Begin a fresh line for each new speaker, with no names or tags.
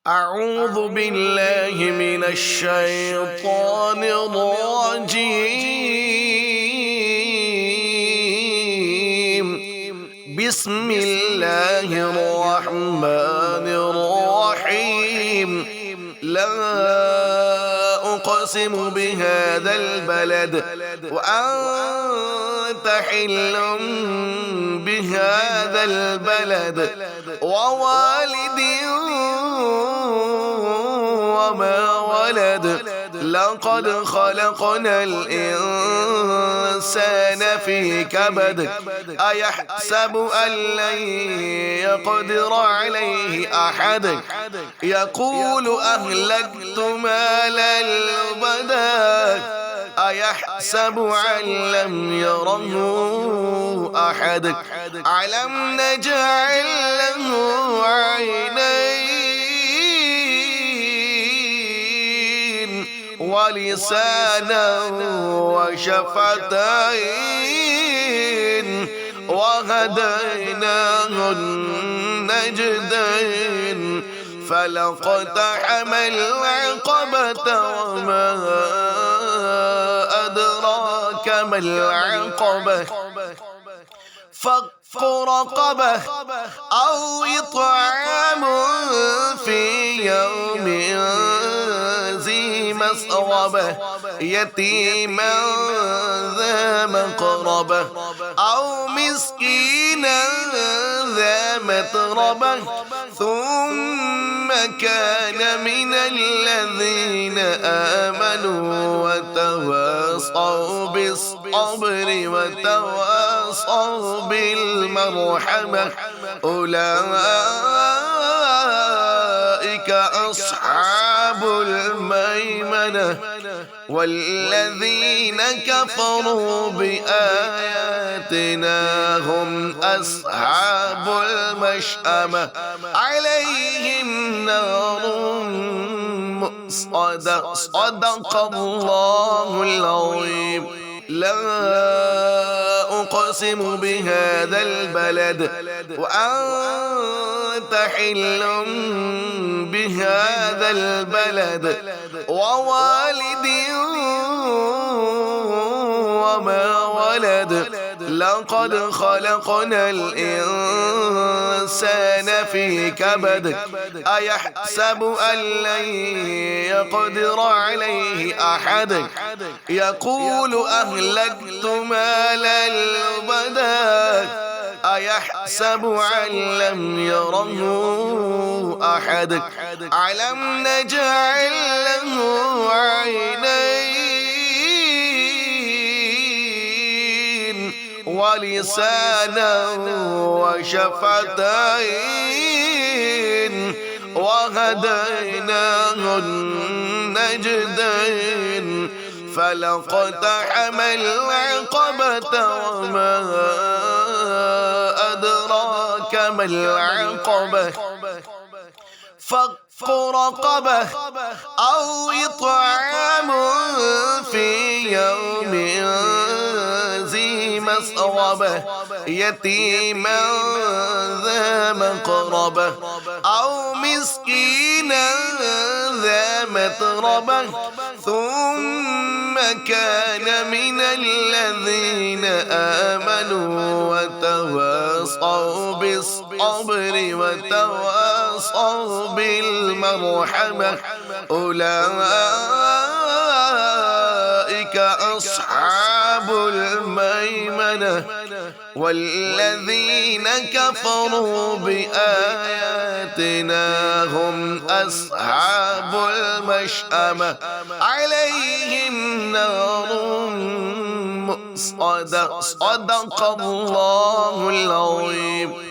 أعوذ بالله من الشيطان الرجيم. بسم الله الرحمن الرحيم. لا أقسم بهذا البلد وأنت حل بهذا البلد ووالد وما ولد. لقد خلقنا الإنسان في كبد. أيحسب أن لن يقدر عليه أحد. يقول أهلكت مالا لبدا. أيحسب أن لم يره أحد. ألم نجعل له عينين ولسانا وشفتين وهديناه النجدين. فلاقتحم العقبة وما أدراك ما العقبة. فك رقبة أو إطعام في يوم ذي مسغبة يتيما ذا مقربة أو مسكينا ذا متربة ثم كان من الذين آمنوا وتواصوا بالصبر وتواصوا بالمرحمة. أولئك أصحاب الميمنة. والذين كفروا بآياتنا هم أصحاب المشأمة. عليهم نار مؤصدة. صدق الله العظيم. لا أقسم بهذا البلد وأنت حل بهذا البلد ووالد وما ولد. لقد خلقنا الإنسان في كبد. أيحسب أن لن يقدر عليه أحد. يقول أهلكت مالا لبدا. أيحسب أن لم يره أحد. ألم نجعل له عينين ولسانا وشفتين وهديناه النجدين. فلاقتحم العقبة وما أدراك ما العقبة. فك رقبة أو إطعام في يوم ذي مسغبة يتيما ذا مقربة أو مسكينا ذا متربة ثم كان من الذين آمنوا وتواصوا بالصبر وتواصوا بالمرحمة. أولئك أصحاب الميمنة. والذين كفروا بآياتنا هم أصحاب المشأمة. عليهم نار مؤصدة. صدق الله العظيم.